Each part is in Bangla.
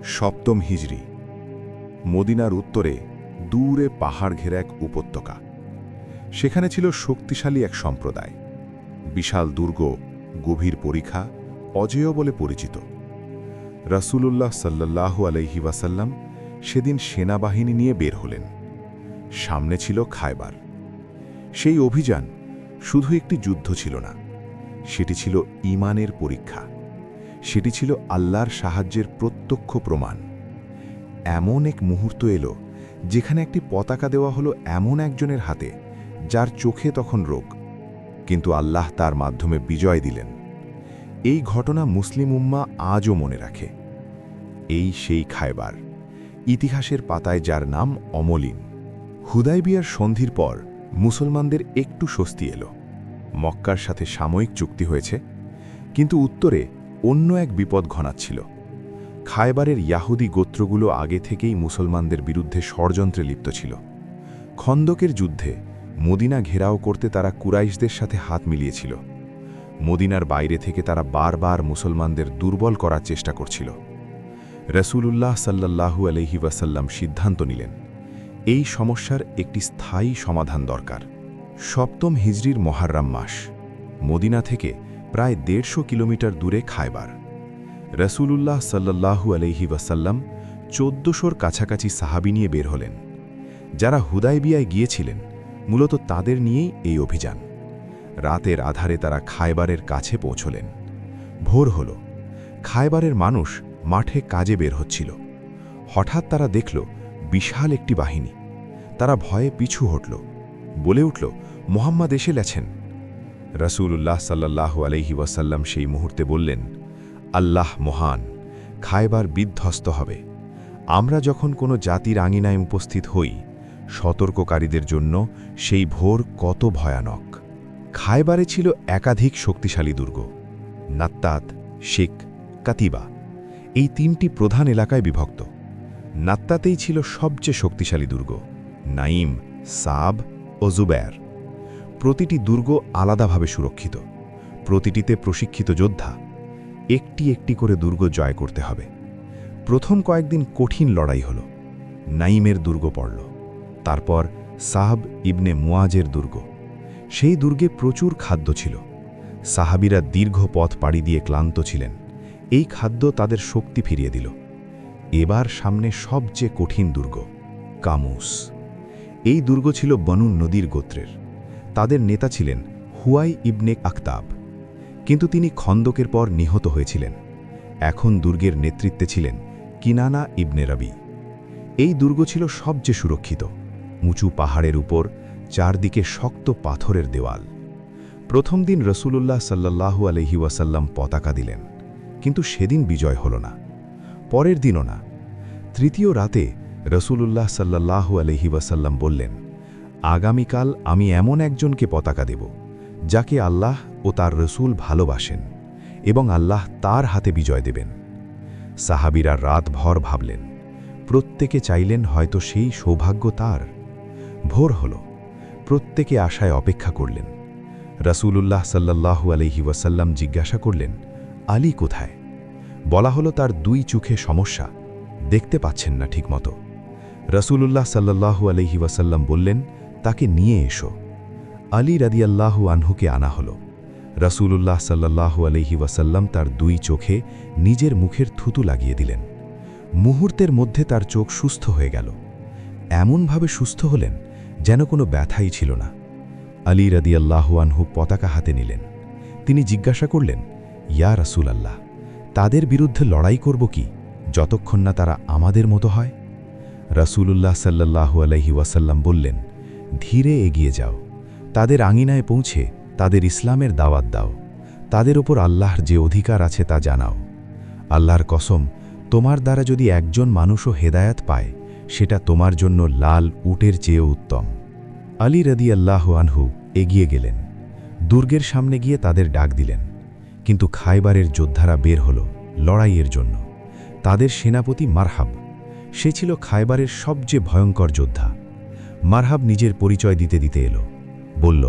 সপ্তম হিজরি। মদিনার উত্তরে দূরে পাহাড় ঘেরা এক উপত্যকা। সেখানে ছিল শক্তিশালী এক সম্প্রদায়। বিশাল দুর্গ, গভীর পরিখা, অজেয় বলে পরিচিত। রাসূলুল্লাহ সাল্লাল্লাহু আলাইহি ওয়াসাল্লাম সেদিন সেনাবাহিনী নিয়ে বের হলেন। সামনে ছিল খায়বার। সেই অভিযান শুধু একটি যুদ্ধ ছিল না, সেটি ছিল ঈমানের পরীক্ষা। সেটি ছিল আল্লাহর সাহায্যের প্রত্যক্ষ প্রমাণ। এমন এক মুহূর্ত এলো যেখানে একটি পতাকা দেওয়া হলো এমন একজনের হাতে যার চোখে তখন রোগ, কিন্তু আল্লাহ তার মাধ্যমে বিজয় দিলেন। এই ঘটনা মুসলিম উম্মাহ আজও মনে রাখে। এই সেই খায়বার, ইতিহাসের পাতায় যার নাম অমলিন। হুদায়বিয়ার সন্ধির পর মুসলমানদের একটু স্বস্তি এলো। মক্কার সাথে সাময়িক চুক্তি হয়েছে, কিন্তু উত্তরে অন্য এক বিপদ ঘনাচ্ছিল। খায়বারের ইয়াহুদি গোত্রগুলো আগে থেকেই মুসলমানদের বিরুদ্ধে ষড়যন্ত্রে লিপ্ত ছিল। খন্দকের যুদ্ধে মদিনা ঘেরাও করতে তারা কুরাইশদের সাথে হাত মিলিয়েছিল। মদিনার বাইরে থেকে তারা বারবার মুসলমানদের দুর্বল করার চেষ্টা করছিল। রাসূলুল্লাহ সাল্লাল্লাহু আলাইহি ওয়াসাল্লাম সিদ্ধান্ত নিলেন, এই সমস্যার একটি স্থায়ী সমাধান দরকার। সপ্তম হিজরির মুহররম মাস। মদিনা থেকে প্রায় 150 কিলোমিটার দূরে খায়বার। রাসূলুল্লাহ সাল্লাল্লাহু আলাইহি ওয়াসাল্লাম 1400-র কাছাকাছি সাহাবী নিয়ে বের হলেন। যারা হুদায়বিয়ায় গিয়েছিলেন মূলত তাদের নিয়েই এই অভিযান। রাতের আধারে তারা খায়বারের কাছে পৌঁছলেন। ভোর হল। খায়বারের মানুষ মাঠে কাজে বের হচ্ছিল। হঠাৎ তারা দেখল বিশাল একটি বাহিনী। তারা ভয়ে পিছু হটল, বলে উঠল, মুহাম্মদ এসে গেছেন। রাসূলুল্লাহ সাল্লাল্লাহু আলাইহি ওয়াসাল্লাম সেই মুহূর্তে বললেন, আল্লাহ মহান, খায়বার বিধ্বস্ত হবে। আমরা যখন কোনো জাতির আঙিনায় উপস্থিত হই, সতর্ককারীদের জন্য সেই ভোর কত ভয়ানক। খায়বারে ছিল একাধিক শক্তিশালী দুর্গ, নাত্তাত, শিক, কাতিবা। এই 3টি প্রধান এলাকায় বিভক্ত। নাত্তাতেই ছিল সবচেয়ে শক্তিশালী দুর্গ, নাইম, সাব ও জুবের। প্রতিটি দুর্গ আলাদাভাবে সুরক্ষিত, প্রতিটিতে প্রশিক্ষিত যোদ্ধা। একটি একটি করে দুর্গ জয় করতে হবে। প্রথম কয়েকদিন কঠিন লড়াই হল। নাইমের দুর্গ পড়ল, তারপর সাহব ইবনে মুয়াজের দুর্গ। সেই দুর্গে প্রচুর খাদ্য ছিল। সাহাবীরা দীর্ঘ পথ পাড়ি দিয়ে ক্লান্ত ছিলেন। এই খাদ্য তাদের শক্তি ফিরিয়ে দিল। এবার সামনে সবচেয়ে কঠিন দুর্গ, কামুস। এই দুর্গ ছিল বনু নদীর গোত্রের। তাদের নেতা ছিলেন হুয়াই ইবনে আখতাব, কিন্তু তিনি খন্দকের পর নিহত হয়েছিলেন। এখন দুর্গের নেতৃত্বে ছিলেন কিনানা ইবনে রবি। এই দুর্গ ছিল সবচেয়ে সুরক্ষিত। উঁচু পাহাড়ের উপর, চারদিকে শক্ত পাথরের দেওয়াল। প্রথম দিন রাসূলুল্লাহ সাল্লাল্লাহু আলাইহি ওয়াসাল্লাম পতাকা দিলেন, কিন্তু সেদিন বিজয় হল না। পরের দিনও না। তৃতীয় রাতে রাসূলুল্লাহ সাল্লাল্লাহু আলাইহি ওয়াসাল্লাম বললেন, আগামীকাল আমি এমন একজনকে পতাকা দেব যাকে আল্লাহ ও তার রসূল ভালোবাসেন, এবং আল্লাহ তার হাতে বিজয় দেবেন। সাহাবীরা রাতভর ভাবলেন। প্রত্যেকে চাইলেন হয়তো সেই সৌভাগ্য তার। ভোর হল। প্রত্যেকে আশায় অপেক্ষা করলেন। রাসূলুল্লাহ সাল্লাল্লাহু আলাইহি ওয়াসাল্লাম জিজ্ঞাসা করলেন, আলী কোথায়? বলা হলো তার 2 চোখে সমস্যা, দেখতে পাচ্ছেন না ঠিকমতো। রাসূলুল্লাহ সাল্লাল্লাহু আলাইহি ওয়াসাল্লাম বললেন, তাকে নিয়ে এসো। আলী রাদিয়াল্লাহু আনহুকে আনা হলো। রাসূলুল্লাহ সাল্লাল্লাহু আলাইহি ওয়াসাল্লাম তার 2 চোখে নিজের মুখের থুতু লাগিয়ে দিলেন। মুহূর্তের মধ্যে তার চোখ সুস্থ হয়ে গেল। এমনভাবে সুস্থ হলেন যেন কোনো ব্যথাই ছিল না। আলী রাদিয়াল্লাহু আনহু পতাকা হাতে নিলেন। তিনি জিজ্ঞাসা করলেন, ইয়া রাসূলাল্লাহ, তাদের বিরুদ্ধে লড়াই করব কি যতক্ষণ না তারা আমাদের মতো হয়? রাসূলুল্লাহ সাল্লাল্লাহু আলাইহি ওয়াসাল্লাম বললেন, ধীরে এগিয়ে যাও। তাদের আঙিনায় পৌঁছে তাদের ইসলামের দাওয়াত দাও। তাদের ওপর আল্লাহর যে অধিকার আছে তা জানাও। আল্লাহর কসম, তোমার দ্বারা যদি একজন মানুষও হেদায়াত পায়, সেটা তোমার জন্য লাল উটের চেয়েও উত্তম। আলী রাদিয়াল্লাহু আনহু এগিয়ে গেলেন। দুর্গের সামনে গিয়ে তাদের ডাক দিলেন। কিন্তু খায়বারের যোদ্ধারা বের হল লড়াইয়ের জন্য। তাদের সেনাপতি মারহাব, সে ছিল খায়বারের সবচেয়ে ভয়ঙ্কর যোদ্ধা। মারহাব নিজের পরিচয় দিতে দিতে এলো। বলল,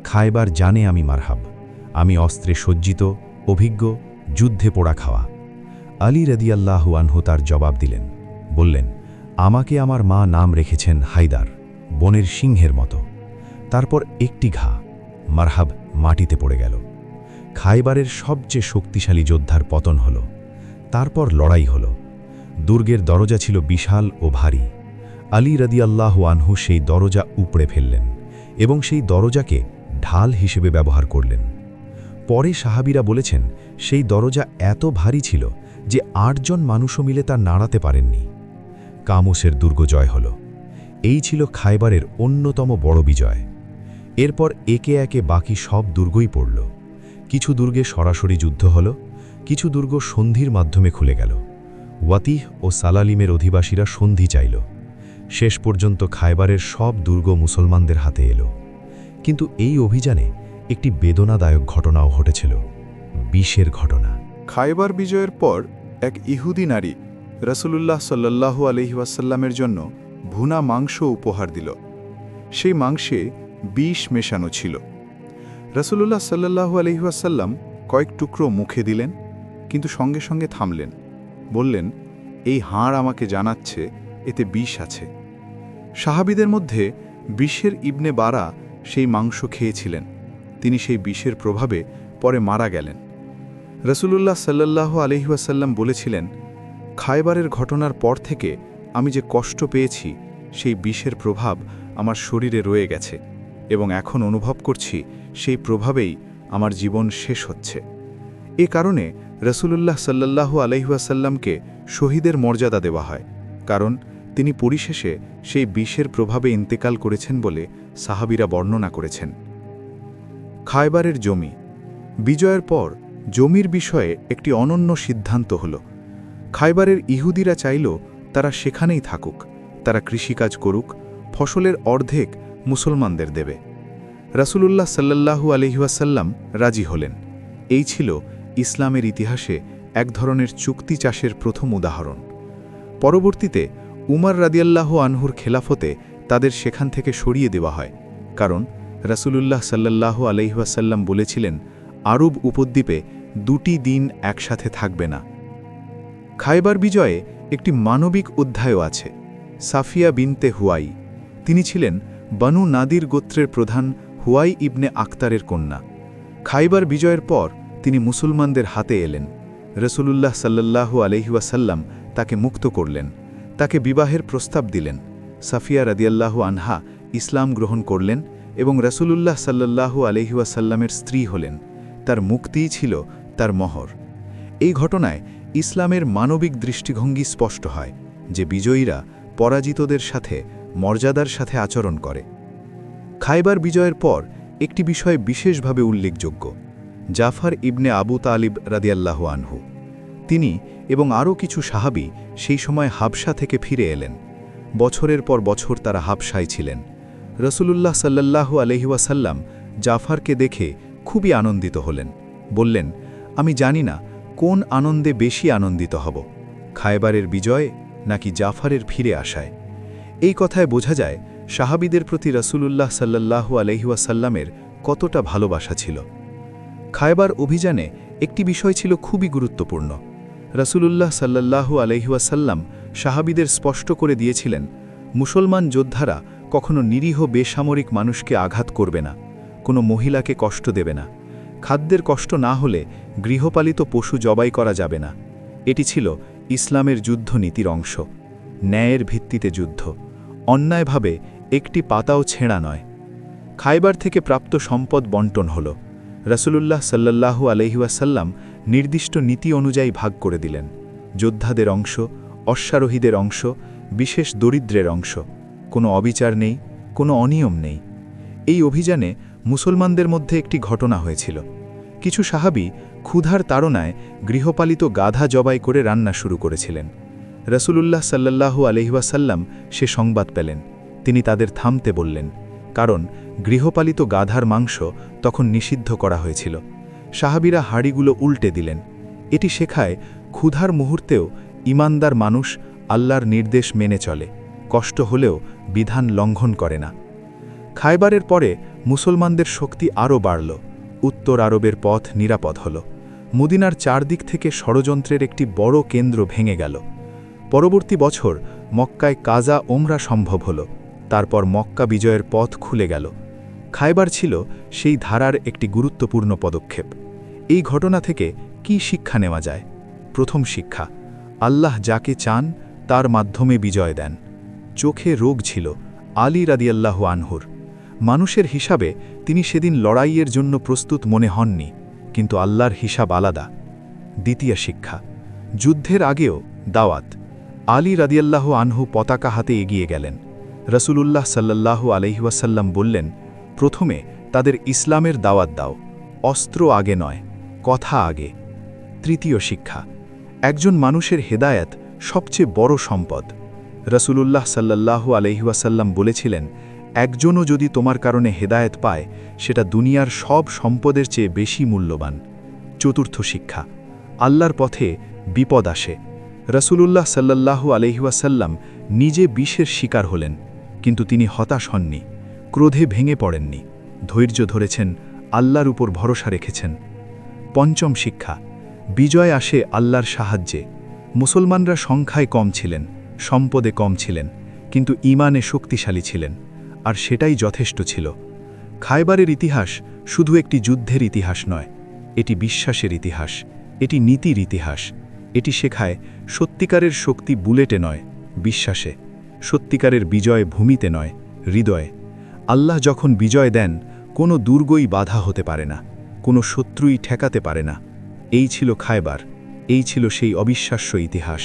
খায়বার জানে আমি মারহাব। আমি অস্ত্রে সজ্জিত, অভিজ্ঞ, যুদ্ধে পোড়া খাওয়া। আলী রাদিয়াল্লাহু আনহু তার জবাব দিলেন, বললেন, আমাকে আমার মা নাম রেখেছেন হায়দার, বনের সিংহের মতো। তারপর একটি ঘা, মারহাব, মাটিতে পড়ে গেল। খায়বারের সবচেয়ে শক্তিশালী যোদ্ধার পতন হল। তারপর লড়াই হল। দুর্গের দরজা ছিল বিশাল ও ভারী। আলী রাদিয়াল্লাহু আনহু সেই দরজা উপড়ে ফেললেন এবং সেই দরজাকে ঢাল হিসেবে ব্যবহার করলেন। পরে সাহাবীরা বলেছেন, সেই দরজা এত ভারী ছিল যে ৮ জন মানুষও মিলে তা নাড়াতে পারেননি। কামুসের দুর্গ জয় হল। এই ছিল খায়বারের অন্যতম বড় বিজয়। এরপর একে একে বাকি সব দুর্গই পড়ল। কিছু দুর্গে সরাসরি যুদ্ধ হল, কিছু দুর্গ সন্ধির মাধ্যমে খুলে গেল। ওয়াতিহ ও সালালিমের অধিবাসীরা সন্ধি চাইল। শেষ পর্যন্ত খায়বারের সব দুর্গ মুসলমানদের হাতে এলো। কিন্তু এই অভিযানে একটি বেদনাদায়ক ঘটনাও ঘটেছিল, বিষের ঘটনা। খায়বার বিজয়ের পর এক ইহুদি নারী রাসূলুল্লাহ সাল্লাল্লাহু আলাইহি ওয়াসাল্লামের জন্য ভুনা মাংস উপহার দিল। সেই মাংসে বিষ মেশানো ছিল। রাসূলুল্লাহ সাল্লাল্লাহু আলাইহি ওয়াসাল্লাম কয়েক টুকরো মুখে দিলেন, কিন্তু সঙ্গে সঙ্গে থামলেন। বললেন, এই হাড় আমাকে জানাচ্ছে এতে বিষ আছে। সাহাবীদের মধ্যে বিষের ইবনে বারা সেই মাংস খেয়েছিলেন। তিনি সেই বিষের প্রভাবে পরে মারা গেলেন। রাসূলুল্লাহ সাল্লাল্লাহু আলাইহি ওয়াসাল্লাম বলেছিলেন, খায়বারের ঘটনার পর থেকে আমি যে কষ্ট পেয়েছি সেই বিষের প্রভাব আমার শরীরে রয়ে গেছে এবং এখন অনুভব করছি সেই প্রভাবেই আমার জীবন শেষ হচ্ছে। এ কারণে রাসূলুল্লাহ সাল্লাল্লাহু আলাইহি ওয়াসাল্লামকে শহীদের মর্যাদা দেওয়া হয়, কারণ তিনি পরিশেষে সেই বিষের প্রভাবে ইন্তেকাল করেছেন বলে সাহাবীরা বর্ণনা করেছেন। খায়বারের জমি বিজয়ের পর জমির বিষয়ে একটি অনন্য সিদ্ধান্ত হল। খায়বারের ইহুদিরা চাইল তারা সেখানেই থাকুক, তারা কৃষিকাজ করুক, ফসলের অর্ধেক মুসলমানদের দেবে। রাসূলুল্লাহ সাল্লাল্লাহু আলাইহি ওয়াসাল্লাম রাজি হলেন। এই ছিল ইসলামের ইতিহাসে এক ধরনের চুক্তি চাষের প্রথম উদাহরণ। পরবর্তীতে উমর রাদিয়াল্লাহু আনহুর খেলাফতে তাদের সেখান থেকে সরিয়ে দেওয়া হয়, কারণ রাসূলুল্লাহ সাল্লাল্লাহু আলাইহি ওয়াসাল্লাম বলেছিলেন, আরব উপদ্বীপে 2টি দিন একসাথে থাকবে না। খায়বার বিজয়ে একটি মানবিক অধ্যায়ও আছে। সাফিয়া বিনতে হুয়াই, তিনি ছিলেন বনু নাদির গোত্রের প্রধান হুয়াই ইবনে আখতারের কন্যা। খায়বার বিজয়ের পর তিনি মুসলমানদের হাতে এলেন। রাসূলুল্লাহ সাল্লাল্লাহু আলাইহি ওয়াসাল্লাম তাকে মুক্ত করলেন, তাকে বিবাহের প্রস্তাব দিলেন। সাফিয়া রাদিয়াল্লাহু আনহা ইসলাম গ্রহণ করলেন এবং রাসূলুল্লাহ সাল্লাল্লাহু আলাইহি ওয়াসাল্লামের স্ত্রী হলেন। তার মুক্তিই ছিল তার মহর। এই ঘটনায় ইসলামের মানবিক দৃষ্টিভঙ্গি স্পষ্ট হয় যে বিজয়ীরা পরাজিতদের সাথে মর্যাদার সাথে আচরণ করে। খায়বার বিজয়ের পর একটি বিষয় বিশেষভাবে উল্লেখযোগ্য। জাফর ইবনে আবু তালিব রাদিয়াল্লাহু আনহু, তিনি এবং আরও কিছু সাহাবী সেই সময় হাবশা থেকে ফিরে এলেন। বছরের পর বছর তারা হাবশায় ছিলেন। রাসূলুল্লাহ সাল্লাল্লাহু আলাইহি ওয়াসাল্লাম জাফরকে দেখে খুবই আনন্দিত হলেন। বললেন, আমি জানি না কোন আনন্দে বেশি আনন্দিত হব, খায়বারের বিজয়ে নাকি জাফরের ফিরে আসায়। এই কথায় বোঝা যায় সাহাবীদের প্রতি রাসূলুল্লাহ সাল্লাল্লাহু আলাইহি ওয়াসাল্লামের কতটা ভালোবাসা ছিল। খায়বার অভিযানে একটি বিষয় ছিল খুবই গুরুত্বপূর্ণ। রাসূলুল্লাহ সাল্লাল্লাহু আলাইহি ওয়াসাল্লাম সাহাবীদের স্পষ্ট করে দিয়েছিলেন, মুসলমান যোদ্ধারা কখনো নিরীহ বেসামরিক মানুষকে আঘাত করবে না, কোনো মহিলাকে কষ্ট দেবে না, খাদ্যের কষ্ট না হলে গৃহপালিত পশু জবাই করা যাবে না। এটি ছিল ইসলামের যুদ্ধনীতির অংশ। ন্যায়ের ভিত্তিতে যুদ্ধ, অন্যায়ভাবে একটি পাতাও ছেঁড়া নয়। খায়বার থেকে প্রাপ্ত সম্পদ বণ্টন হল। রাসূলুল্লাহ সাল্লাল্লাহু আলাইহি ওয়াসাল্লাম নির্দিষ্ট নীতি অনুযায়ী ভাগ করে দিলেন। যোদ্ধাদের অংশ, অশ্বারোহীদের অংশ, বিশেষ দরিদ্রের অংশ। কোনো অবিচার নেই, কোনো অনিয়ম নেই। এই অভিযানে মুসলমানদের মধ্যে একটি ঘটনা হয়েছিল। কিছু সাহাবী ক্ষুধার তাড়নায় গৃহপালিত গাধা জবাই করে রান্না শুরু করেছিলেন। রাসূলুল্লাহ সাল্লাল্লাহু আলাইহি ওয়াসাল্লাম সে সংবাদ পেলেন। তিনি তাদের থামতে বললেন, কারণ গৃহপালিত গাধার মাংস তখন নিষিদ্ধ করা হয়েছিল। সাহাবীরা হাড়িগুলো উল্টে দিলেন। এটি শেখায় ক্ষুধার মুহূর্তেও ঈমানদার মানুষ আল্লাহর নির্দেশ মেনে চলে, কষ্ট হলেও বিধান লঙ্ঘন করে না। খায়বারের পরে মুসলমানদের শক্তি আরও বাড়ল। উত্তর আরবের পথ নিরাপদ হল। মদিনার চারদিক থেকে ষড়যন্ত্রের একটি বড় কেন্দ্র ভেঙে গেল। পরবর্তী বছর মক্কায় কাজা ওমরা সম্ভব হল। তারপর মক্কা বিজয়ের পথ খুলে গেল। খায়বার ছিল সেই ধারার একটি গুরুত্বপূর্ণ পদক্ষেপ। এই ঘটনা থেকে কি শিক্ষা নেওয়া যায়? প্রথম শিক্ষা, আল্লাহ যাকে চান তার মাধ্যমে বিজয় দেন। চোখে রোগ ছিল আলী রাদিয়াল্লাহু আনহুর। মানুষের হিসাবে তিনি সেদিন লড়াইয়ের জন্য প্রস্তুত মনে হননি, কিন্তু আল্লাহর হিসাব আলাদা। দ্বিতীয় শিক্ষা, যুদ্ধের আগেও দাওয়াত। আলী রাদিয়াল্লাহু আনহু পতাকা হাতে এগিয়ে গেলেন। রসুলুল্লাহ সাল্লাল্লাহু আলাইহি ওয়াসাল্লাম বললেন, প্রথমে তাদের ইসলামের দাওয়াত দাও, অস্ত্র আগে নয়, কথা আগে। তৃতীয় শিক্ষা, একজন মানুষের হেদায়েত সবচেয়ে বড় সম্পদ। রসুলুল্লাহ সাল্লাল্লাহু আলাইহি ওয়াসাল্লাম বলেছিলেন, একজনও যদি তোমার কারণে হেদায়েত পায় সেটা দুনিয়ার সব সম্পদের চেয়ে বেশি মূল্যবান। চতুর্থ শিক্ষা, আল্লাহর পথে বিপদ আসে। রসুলুল্লাহ সাল্লাল্লাহু আলাইহি ওয়াসাল্লাম নিজে বিষের শিকার হলেন, কিন্তু তিনি হতাশ হননি, ক্রোধে ভেঙে পড়েননি, ধৈর্য ধরেছেন, আল্লাহর উপর ভরসা রেখেছেন। পঞ্চম শিক্ষা, বিজয় আসে আল্লাহর সাহায্যে। মুসলমানরা সংখ্যায় কম ছিলেন, সম্পদে কম ছিলেন, কিন্তু ঈমানে শক্তিশালী ছিলেন, আর সেটাই যথেষ্ট ছিল। খায়বারের ইতিহাস শুধু একটি যুদ্ধের ইতিহাস নয়, এটি বিশ্বাসের ইতিহাস, এটি নীতির ইতিহাস। এটি শেখায় সত্যিকারের শক্তি বুলেটে নয়, বিশ্বাসে। সত্যিকারের বিজয় ভূমিতে নয়, হৃদয়ে। আল্লাহ যখন বিজয় দেন, কোনো দুর্গই বাধা হতে পারে না, কোনো শত্রুই ঠেকাতে পারে না। এই ছিল খায়বার, এই ছিল সেই অবিশ্বাস্য ইতিহাস।